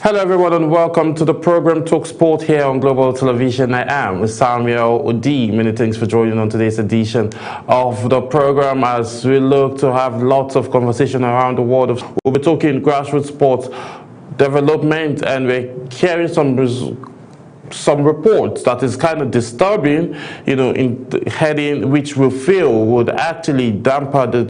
Hello everyone and welcome to the program Talk Sport here on Global Television. I am Samuel Odi. Many thanks for joining on today's edition of the program as we look to have lots of conversation around the world. We'll be talking grassroots sports development, and we're hearing some reports that is kind of disturbing, in the heading, which we feel would actually damper the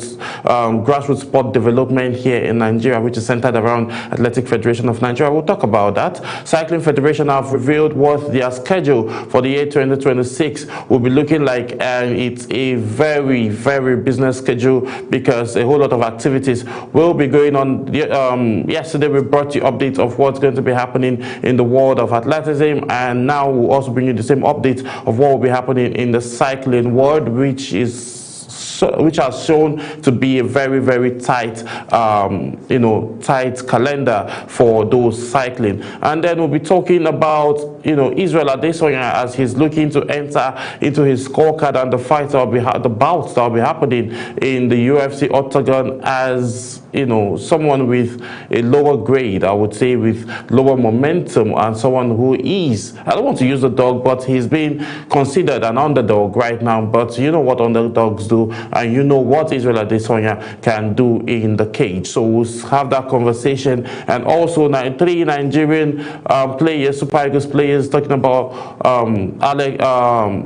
grassroots sport development here in Nigeria, which is centered around Athletic Federation of Nigeria. We'll talk about that. Cycling Federation have revealed what their schedule for the year 2026 will be looking like, and it's a very, very business schedule because a whole lot of activities will be going on. Yesterday we brought you updates of what's going to be happening in the world of athleticism, and now we'll also bring you the same update of what will be happening in the cycling world, which has shown to be a very, very tight, tight calendar for those cycling. And then we'll be talking about, Israel Adesanya as he's looking to enter into his scorecard and the fights that will be, the bouts that will be happening in the UFC octagon as, someone with a lower grade, I would say, with lower momentum, and someone who is, I don't want to use the dog, but he's being considered an underdog right now. But you know what underdogs do, and you know what Israel Adesanya can do in the cage. So we'll have that conversation. And also three Nigerian players, Super Eagles players, talking about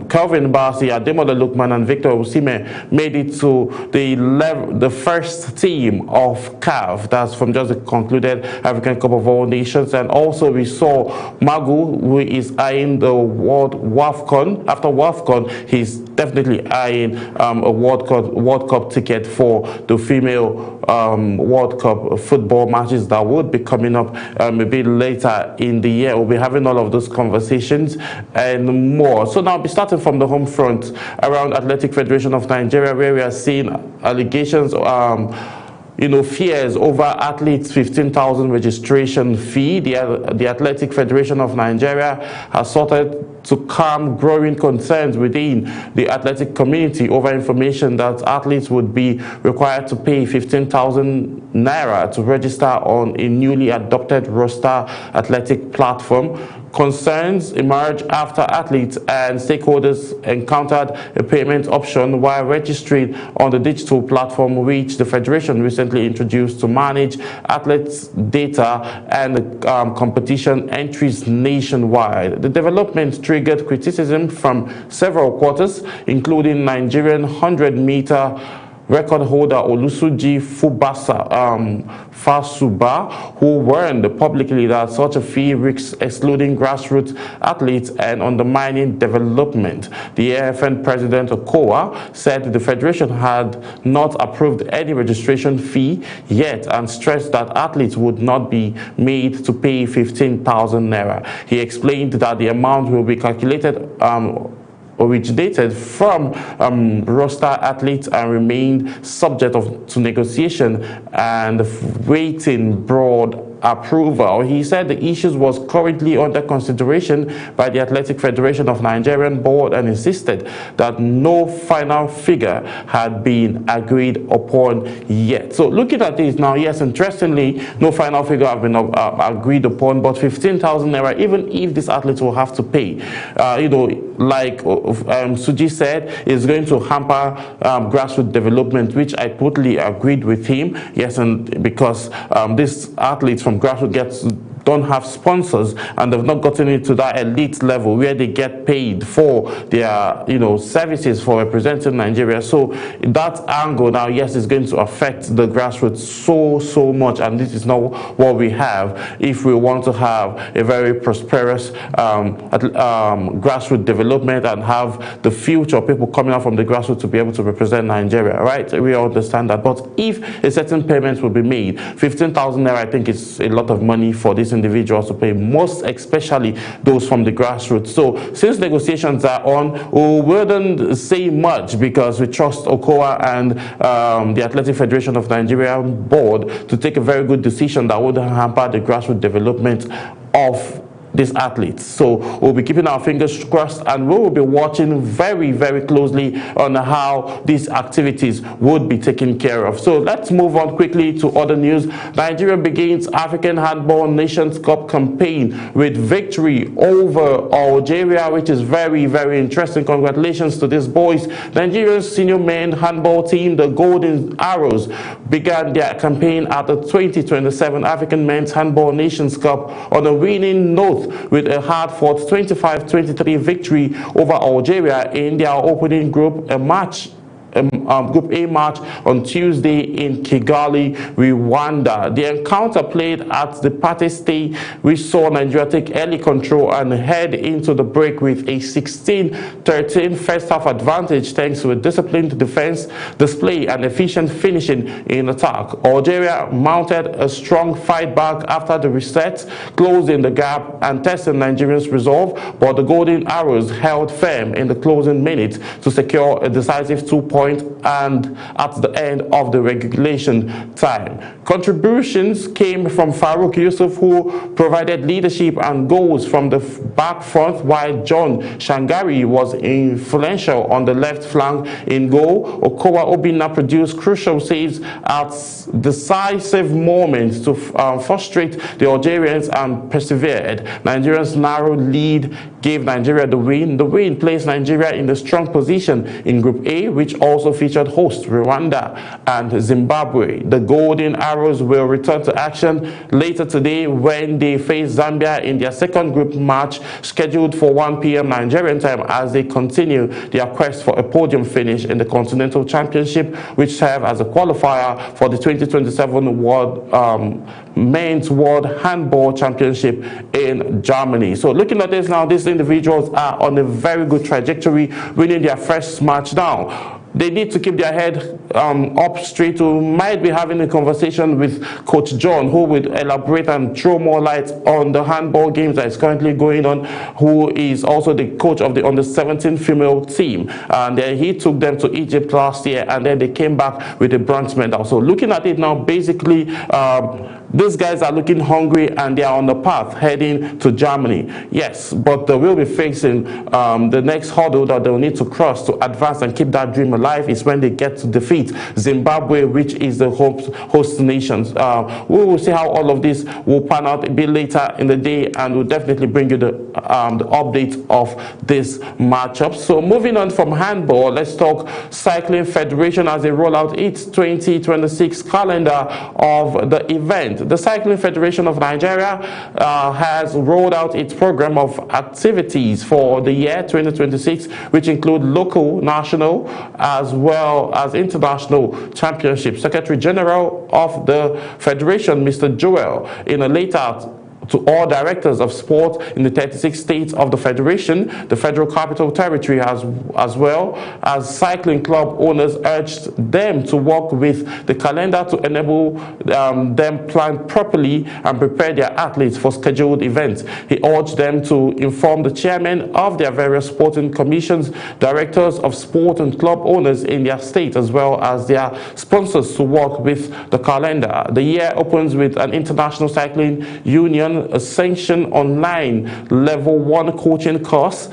Kelvin Bassey, Ademola Lookman, and Victor Osimhen made it to the first team of CAF. That's from just the concluded African Cup of All Nations. And also we saw Magu, who is eyeing the World WAFCON. After WAFCON, he's definitely eyeing a World Cup ticket for the female World Cup football matches that would be coming up a bit later in the year. We'll be having all of those conversations and more. So now I'll be starting from the home front around Athletic Federation of Nigeria, where we are seeing allegations fears over athletes' 15,000 registration fee. The Athletic Federation of Nigeria has sought to calm growing concerns within the athletic community over information that athletes would be required to pay 15,000 naira to register on a newly adopted roster athletic platform. Concerns emerged after athletes and stakeholders encountered a payment option while registering on the digital platform, which the Federation recently introduced to manage athletes' data and competition entries nationwide. The development triggered criticism from several quarters, including Nigerian 100-meter record holder Olusoji Fasuba, who warned publicly that such a fee risks excluding grassroots athletes and undermining development. The AFN president Okowa said the federation had not approved any registration fee yet and stressed that athletes would not be made to pay 15,000 naira. He explained that the amount will be calculated originated from roster athletes and remained subject to negotiation and waiting broad approval. He said the issue was currently under consideration by the Athletic Federation of Nigerian board and insisted that no final figure had been agreed upon yet. So looking at this now, yes, interestingly, no final figure have been agreed upon, but 15,000 naira, even if these athletes will have to pay, like Suji said, is going to hamper grassroots development, which I totally agreed with him. Yes, and because these athletes from grassroots don't have sponsors and they've not gotten into that elite level where they get paid for their services for representing Nigeria. So that angle now, yes, is going to affect the grassroots so much, and this is not what we have if we want to have a very prosperous grassroots development and have the future people coming out from the grassroots to be able to represent Nigeria, right? We understand that. But if a certain payment will be made, 15,000 naira, I think it's a lot of money for this individuals to pay, most especially those from the grassroots. So since negotiations are on, we wouldn't say much because we trust Okowa and the Athletic Federation of Nigeria board to take a very good decision that wouldn't hamper the grassroots development of these athletes. So we'll be keeping our fingers crossed, and we will be watching very, very closely on how these activities would be taken care of. So let's move on quickly to other news. Nigeria begins African Handball Nations Cup campaign with victory over Algeria, which is very, very interesting. Congratulations to these boys. Nigeria's senior men handball team, the Golden Arrows, began their campaign at the 2027 African Men's Handball Nations Cup on a winning note with a hard-fought 25-23 victory over Algeria in their opening group Group A match on Tuesday in Kigali, Rwanda. The encounter played at the Pate Stay, which saw Nigeria take early control and head into the break with a 16-13 first-half advantage thanks to a disciplined defense display and efficient finishing in attack. Algeria mounted a strong fight back after the reset, closing the gap and testing Nigerians' resolve, but the Golden Arrows held firm in the closing minutes to secure a decisive 2-point and at the end of the regulation time. Contributions came from Farouk Yusuf, who provided leadership and goals from the back front, while John Shangari was influential on the left flank in goal. Okowa Obinna produced crucial saves at decisive moments to frustrate the Algerians and persevered. Nigeria's narrow lead gave Nigeria the win. The win placed Nigeria in a strong position in Group A, which also featured hosts Rwanda and Zimbabwe. The Golden Arrows will return to action later today when they face Zambia in their second group match scheduled for 1 p.m. Nigerian time as they continue their quest for a podium finish in the Continental Championship, which serve as a qualifier for the 2027 Men's World Handball Championship in Germany. So looking at this now, these individuals are on a very good trajectory, winning their first match now. They need to keep their head up straight. We might be having a conversation with Coach John, who will elaborate and throw more light on the handball games that is currently going on, who is also the coach of the under-17 female team. And he took them to Egypt last year, and then they came back with a bronze medal. So looking at it now, basically, these guys are looking hungry and they are on the path heading to Germany. Yes, but they will be facing the next hurdle that they'll need to cross to advance and keep that dream alive is when they get to defeat Zimbabwe, which is the host nations. We will see how all of this will pan out a bit later in the day, and we'll definitely bring you the update of this matchup. So moving on from handball, let's talk Cycling Federation as they roll out its 2026 calendar of the event. The Cycling Federation of Nigeria has rolled out its program of activities for the year 2026, which include local, national, as well as international championships. Secretary General of the Federation, Mr. Joel, in a letter to all directors of sport in the 36 states of the Federation, the Federal Capital Territory, as well as cycling club owners, urged them to work with the calendar to enable them plan properly and prepare their athletes for scheduled events. He urged them to inform the chairman of their various sporting commissions, directors of sport and club owners in their state, as well as their sponsors to work with the calendar. The year opens with an International Cycling Union a sanctioned online level 1 coaching course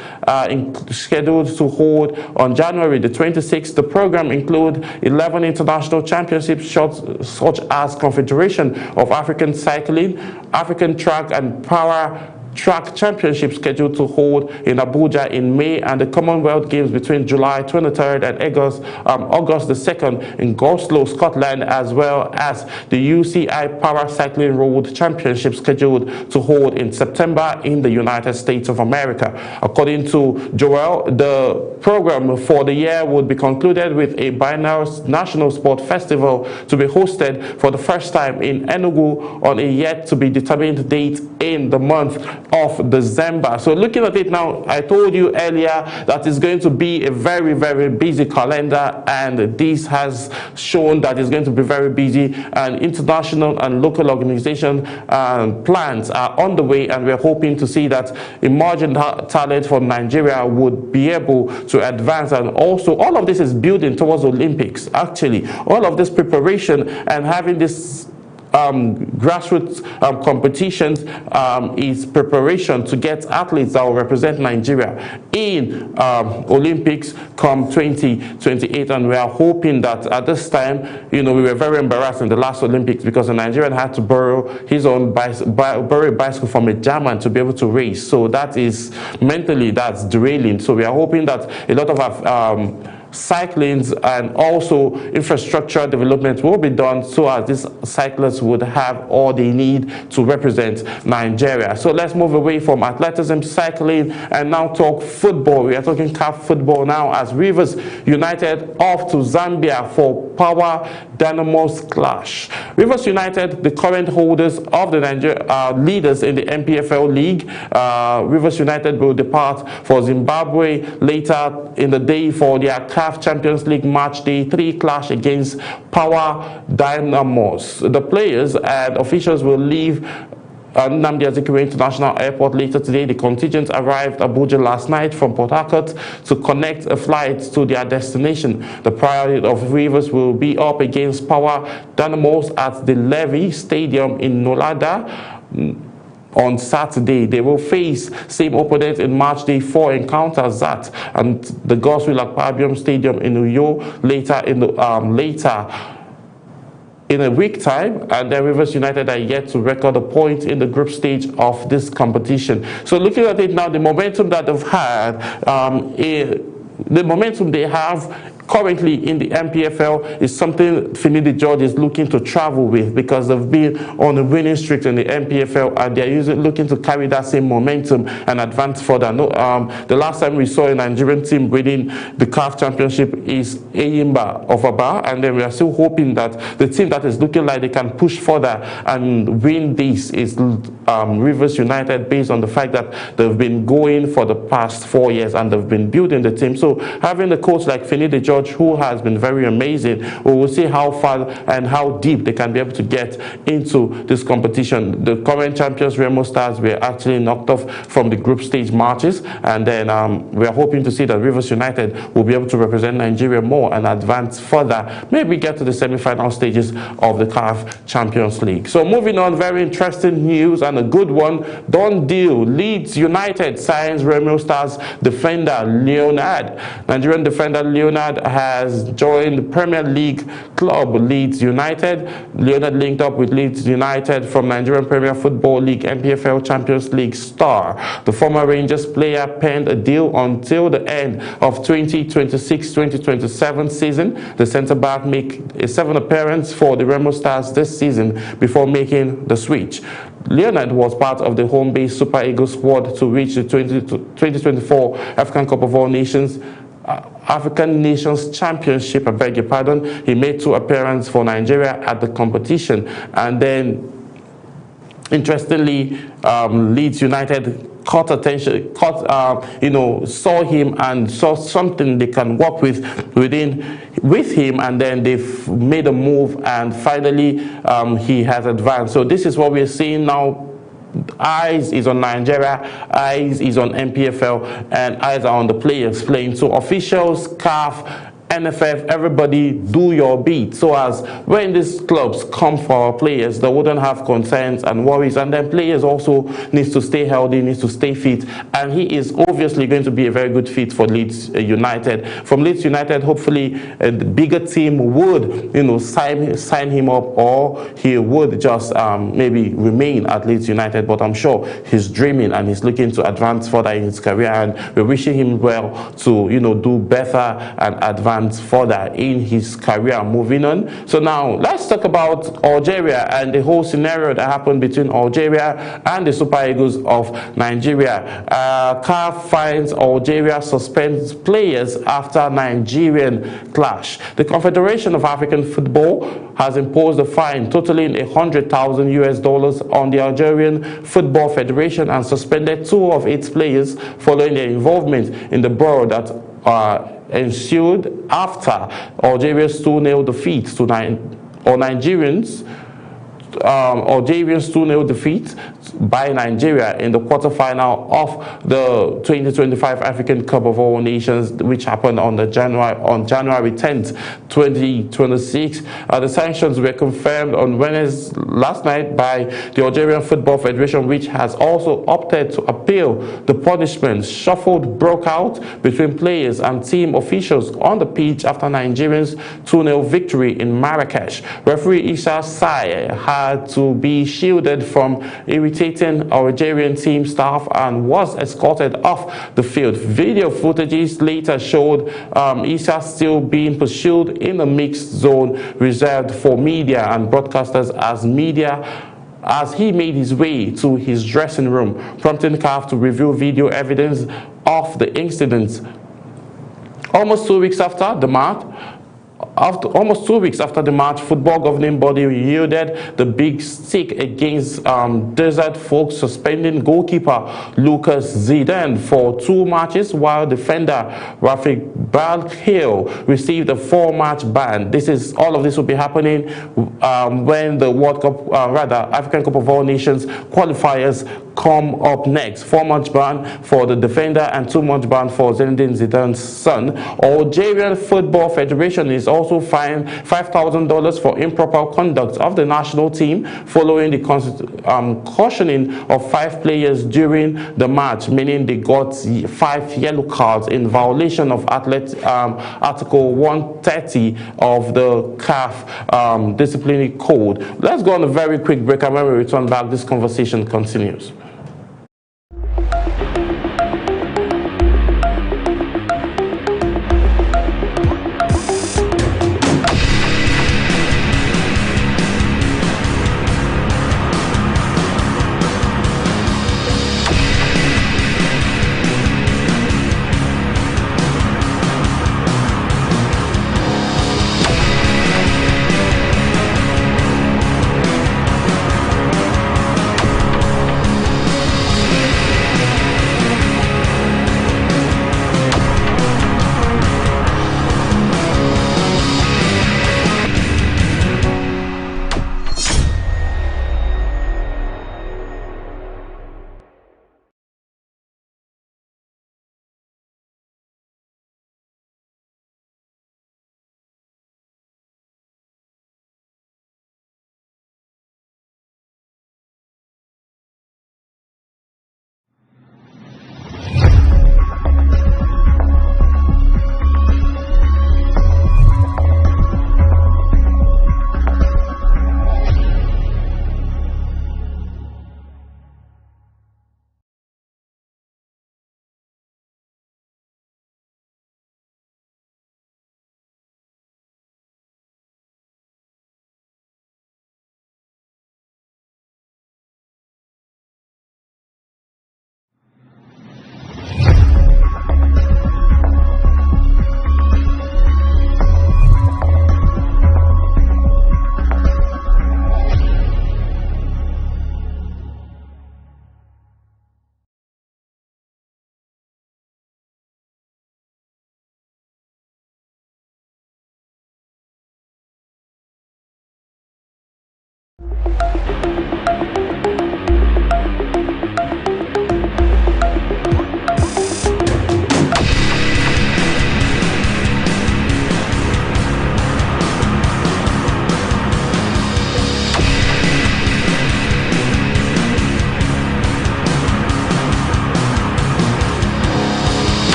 scheduled to hold on January the 26th. The program includes 11 international championships such as Confederation of African Cycling, African Track and Power Track Championship scheduled to hold in Abuja in May, and the Commonwealth Games between July 23rd and August the 2nd in Glasgow, Scotland, as well as the UCI Power Cycling Road Championship scheduled to hold in September in the United States of America. According to Joel, the program for the year would be concluded with a biennial national sport festival to be hosted for the first time in Enugu on a yet to be determined date in the month of December. So looking at it now, I told you earlier that it's going to be a very, very busy calendar, and this has shown that it's going to be very busy, and international and local organization plans are on the way, and we're hoping to see that emerging talent from Nigeria would be able to advance. And also all of this is building towards Olympics. Actually, all of this preparation and having this grassroots competitions is preparation to get athletes that will represent Nigeria in Olympics come 2028, and we are hoping that at this time, we were very embarrassed in the last Olympics because a Nigerian had to borrow his own borrow a bicycle from a German to be able to race. So that is mentally, that's derailing. So we are hoping that a lot of our cyclings and also infrastructure development will be done so as these cyclists would have all they need to represent Nigeria. So let's move away from athleticism, cycling, and now talk football. We are talking CAF football now as Rivers United off to Zambia for Power Dynamos clash. Rivers United, the current holders of the leaders in the MPFL League. Rivers United will depart for Zimbabwe later in the day for their CAF Champions League match day 3 clash against Power Dynamos. The players and officials will leave Nnamdi Azikiwe International Airport later today. The contingent arrived Abuja last night from Port Harcourt to connect a flight to their destination. The priority of Rivers will be up against Power Dynamos at the Levy Stadium in Nolada on Saturday. They will face same opponent in match day 4 encounters that and the Godswill Akpabio Stadium in Uyo later in a week time, and then Rivers United are yet to record a point in the group stage of this competition. So looking at it now, the momentum that they've had, the momentum they have currently in the MPFL is something Finidi George is looking to travel with, because they've been on a winning streak in the MPFL and they're looking to carry that same momentum and advance further. The last time we saw a Nigerian team winning the CAF Championship is Eyimba of Aba, and then we are still hoping that the team that is looking like they can push further and win this is Rivers United, based on the fact that they've been going for the past 4 years and they've been building the team. So having a coach like Finidi George, who has been very amazing, we will see how far and how deep they can be able to get into this competition. The current champions, Remo Stars, were actually knocked off from the group stage matches, and then we are hoping to see that Rivers United will be able to represent Nigeria more and advance further, maybe get to the semi-final stages of the CAF Champions League. So moving on, very interesting news and a good one. Done deal. Leeds United signs Remo Stars defender Leonard. Nigerian defender Leonard has joined the Premier League club Leeds United. Leonard linked up with Leeds United from Nigerian Premier Football League MPFL Champions League star. The former Rangers player penned a deal until the end of 2026-2027 season. The centre-back made a 7th appearance for the Remo Stars this season before making the switch. Leonard was part of the home-based Super Eagles squad to reach the 2024 African Cup of All Nations African Nations Championship, I beg your pardon. He made 2 appearances for Nigeria at the competition, and then interestingly, Leeds United caught attention, saw him and saw something they can work with him, and then they've made a move, and finally he has advanced. So this is what we're seeing now. Eyes is on Nigeria, eyes is on MPFL, and eyes are on the players playing. So officials, CAF, NFF, everybody do your bit, so as when these clubs come for our players, they wouldn't have concerns and worries. And then players also needs to stay healthy, needs to stay fit, and he is obviously going to be a very good fit for Leeds United. From Leeds United, hopefully the bigger team would sign him up, or he would just maybe remain at Leeds United. But I'm sure he's dreaming and he's looking to advance further in his career, and we're wishing him well to do better and advance further in his career. Moving on, so now let's talk about Algeria and the whole scenario that happened between Algeria and the Super Eagles of Nigeria. CAF finds Algeria, suspends players after Nigerian clash. The Confederation of African Football has imposed a fine totaling $100,000 on the Algerian Football Federation and suspended 2 of its players following their involvement in the brawl that ensued after Algeria's 2-0 defeat to Nigerians Algeria's 2-0 defeat by Nigeria in the quarterfinal of the 2025 African Cup of All Nations, which happened on January 10th, 2026. The sanctions were confirmed on Wednesday last night by the Algerian Football Federation, which has also opted to appeal the punishment. Shuffle broke out between players and team officials on the pitch after Nigerians' 2-0 victory in Marrakesh. Referee Issa Saye had to be shielded from irritating Algerian team staff and was escorted off the field. Video footages later showed Issa still being pursued in a mixed zone reserved for media and broadcasters as he made his way to his dressing room, prompting CAF to review video evidence of the incident. Almost 2 weeks after the match, football governing body yielded the big stick against Desert Fox, suspending goalkeeper Lucas Zidane for 2 matches, while defender Rafik Balkhil received a 4-match ban. All of this will be happening when the World Cup, African Cup of All Nations qualifiers come up next. 4-match ban for the defender and 2-match ban for Zinedine Zidane's son. Algerian Football Federation is also fined $5,000 for improper conduct of the national team following the cautioning of 5 players during the match, meaning they got 5 yellow cards in violation of Article 130 of the CAF disciplinary code. Let's go on a very quick break, and when we return back, this conversation continues.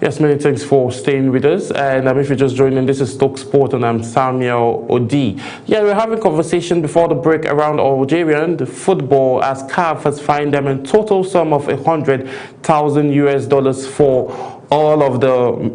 Yes, many thanks for staying with us. And if you're just joining, this is Stoke Sport, and I'm Samuel Odi. Yeah, we're having a conversation before the break around Algerian football, as CAF has fined them a total sum of $100,000 for all of the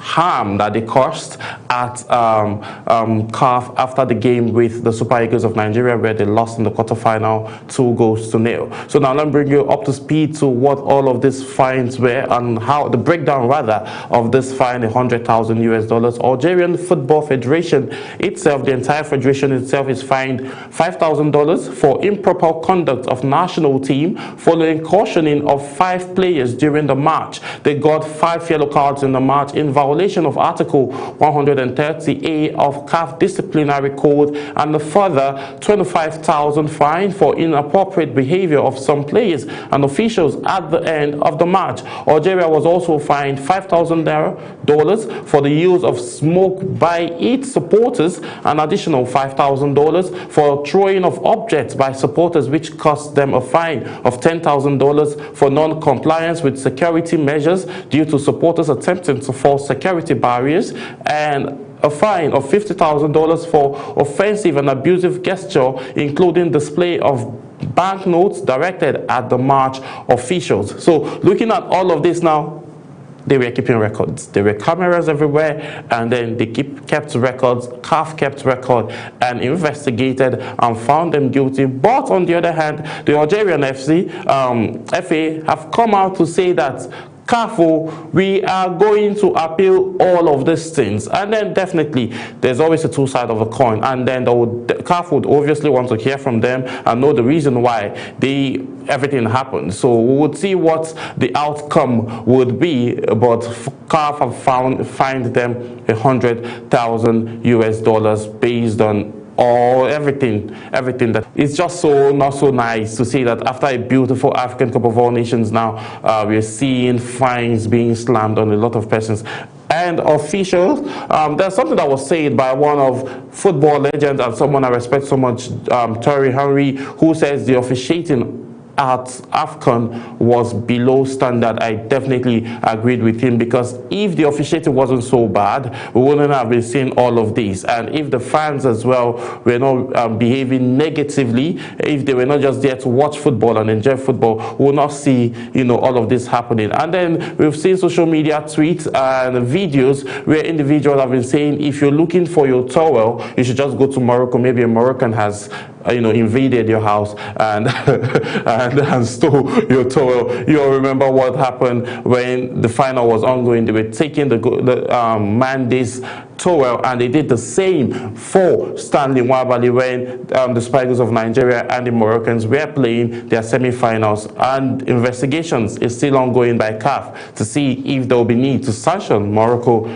harm that they caused at CAF after the game with the Super Eagles of Nigeria, where they lost in the quarterfinal 2-0. So now let me bring you up to speed to what all of these fines were and how the breakdown rather of this fine, $100,000 US. Algerian Football Federation itself, the entire federation itself, is fined $5,000 for improper conduct of national team following cautioning of 5 players during the match. They got 5 yellow cards in the match in violation of Article 130A of CAF Disciplinary Code, and a further 25,000 fine for inappropriate behavior of some players and officials at the end of the match. Algeria was also fined $5,000 for the use of smoke by its supporters, an additional $5,000 for throwing of objects by supporters, which cost them a fine of $10,000 for non-compliance with security measures due to supporters attempting to force security barriers, and a fine of $50,000 for offensive and abusive gesture, including display of banknotes directed at the match officials. So looking at all of this now, they were keeping records. There were cameras everywhere, and then they kept records. CAF kept record and investigated and found them guilty. But on the other hand, the Algerian FA have come out to say that CAF, we are going to appeal all of these things. And then definitely there's always a two sides of a coin, and then CAF would obviously want to hear from them and know the reason why everything happened. So we would see what the outcome would be, but CAF have fined them $100,000 US based on everything that it's just so not so nice to see that after a beautiful African Cup of All Nations now we're seeing fines being slammed on a lot of persons and officials. There's something that was said by one of football legends and someone I respect so much, Thierry Henry, who says the officiating at AFCON was below standard. I definitely agreed with him, because if the officiating wasn't so bad, we wouldn't have been seeing all of this. And if the fans as well were not behaving negatively, if they were not just there to watch football and enjoy football, we will not see, all of this happening. And then we've seen social media tweets and videos where individuals have been saying, if you're looking for your towel, you should just go to Morocco. Maybe a Moroccan has invaded your house and and stole your towel. You'll remember what happened when the final was ongoing. They were taking the Mandy's towel, and they did the same for Stanley Nwabali when the Super Eagles of Nigeria and the Moroccans were playing their semi-finals. And investigations is still ongoing by CAF to see if there will be need to sanction Morocco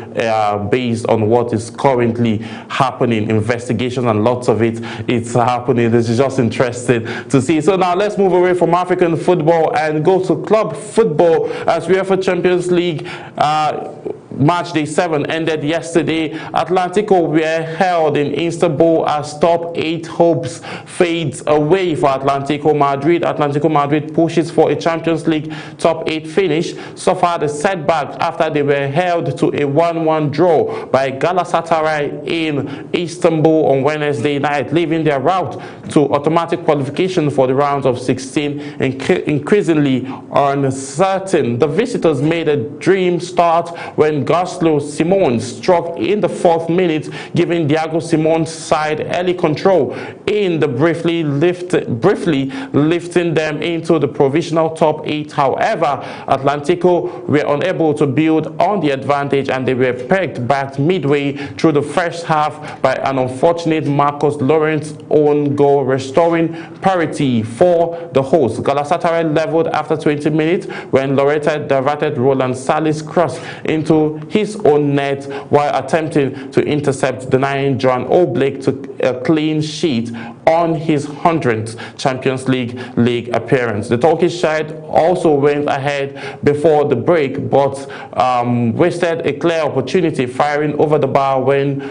based on what is currently happening. Investigations and lots of it's happening. This is just interesting to see. So now let's move away from African football and go to club football, as UEFA Champions League Match Day 7 ended yesterday. Atlantico were held in Istanbul as top 8 hopes fades away for Atlantico Madrid. Atlantico Madrid pushes for a Champions League top 8 finish, suffered a setback after they were held to a 1-1 draw by Galatasaray in Istanbul on Wednesday night, leaving their route to automatic qualification for the rounds of 16 increasingly uncertain. The visitors made a dream start when Gustavo Simon struck in the 4th minute, giving Diego Simon's side early control in the briefly lifting them into the provisional top 8. However, Atlantico were unable to build on the advantage, and they were pegged back midway through the first half by an unfortunate Marcos Llorent's own goal, restoring parity for the hosts. Galatasaray leveled after 20 minutes when Loretta diverted Roland Saleh's cross into his own net while attempting to intercept, denying Joan Oblak to a clean sheet on his 100th Champions League appearance. The Turkish side also went ahead before the break, but wasted a clear opportunity firing over the bar when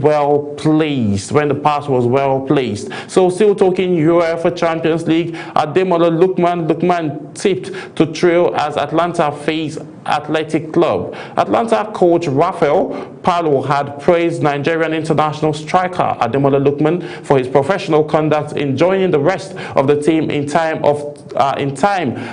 well placed, when the pass was well placed. So still talking UEFA Champions League, Ademola Lookman tipped to trail as Atlanta face Athletic Club. Atlanta coach Rafael Palo had praised Nigerian international striker Ademola Lookman for his professional conduct in joining the rest of the team in time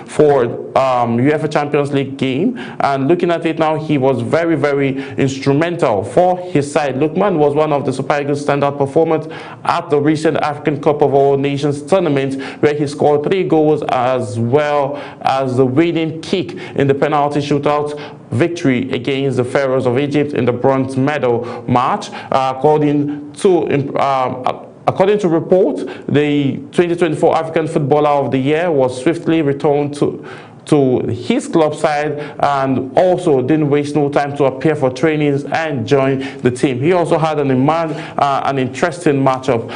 for UEFA Champions League game. And looking at it now, he was very, very instrumental for his side. Lookman was one of the Super Eagles standout performers at the recent African Cup of All Nations tournament, where he scored 3 goals as well as the winning kick in the penalty shootout victory against the Pharaohs of Egypt in the bronze medal match. According to report, the 2024 African Footballer of the Year was swiftly returned to his club side, and also didn't waste no time to appear for trainings and join the team. He also had an interesting matchup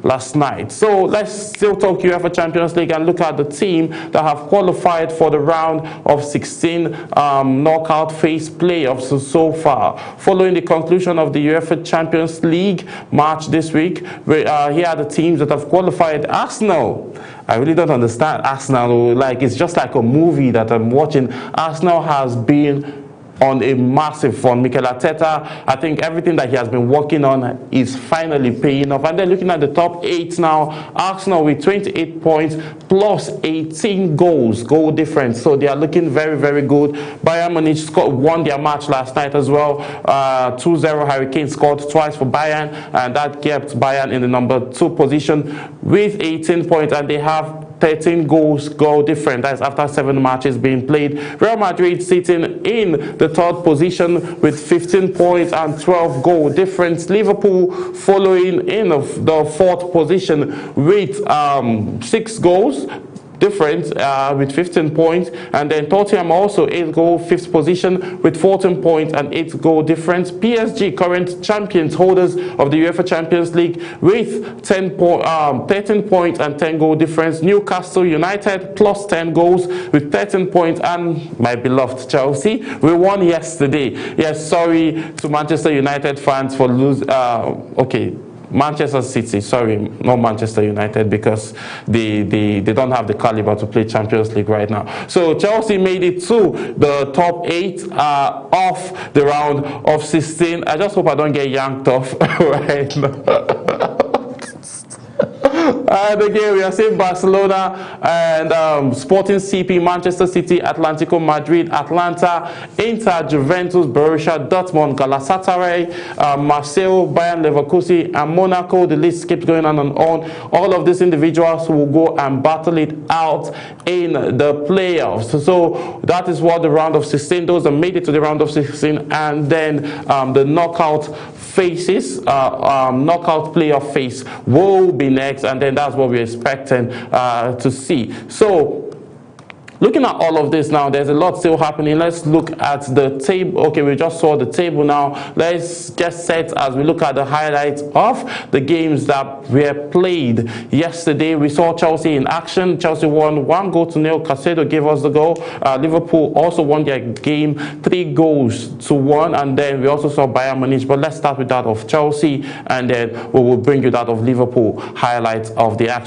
last night. So let's still talk UEFA Champions League and look at the team that have qualified for the round of 16 knockout phase playoffs so far. Following the conclusion of the UEFA Champions League match this week, here are the teams that have qualified. Arsenal, I really don't understand Arsenal. Like, it's just like a movie that I'm watching. Arsenal has been on a massive fun. Mikel Arteta, I think everything that he has been working on is finally paying off. And then looking at the top 8 now, Arsenal with 28 points plus 18 goal difference. So they are looking very, very good. Bayern Munich won their match last night as well. 2-0 Harry Kane scored twice for Bayern, and that kept Bayern in the number 2 position with 18 points, and they have 13 goal difference. That's after 7 matches being played. Real Madrid sitting in the 3rd position with 15 points and 12 goal difference. Liverpool following in the 4th position with 6 goals difference with 15 points, and then Tottenham also 8 goal, 5th position with 14 points and 8 goal difference. PSG, current champions, holders of the UEFA Champions League, with 13 points and 10 goal difference. Newcastle United plus 10 goals with 13 points, and my beloved Chelsea, we won yesterday. Yes, sorry to Manchester United fans for losing. Okay, Manchester City, sorry, not Manchester United, because they don't have the caliber to play Champions League right now. So Chelsea made it to the top 8 of the round of 16. I just hope I don't get yanked off right now. And again, we are seeing Barcelona and Sporting CP, Manchester City, Atlético Madrid, Atlanta, Inter, Juventus, Borussia Dortmund, Galatasaray, Marseille, Bayern Leverkusen, and Monaco. The list keeps going on and on. All of these individuals will go and battle it out in the playoffs. So that is what the round of 16, those that made it to the round of 16, and then the knockout phases, knockout playoff phase will be next, and then that's what we're expecting to see. So looking at all of this now, there's a lot still happening. Let's look at the table. Okay, we just saw the table now. Let's get set as we look at the highlights of the games that were played yesterday. We saw Chelsea in action. Chelsea won 1-0. Caicedo gave us the goal. Liverpool also won their game 3-1, and then we also saw Bayern Munich. But let's start with that of Chelsea, and then we will bring you that of Liverpool highlights of the action.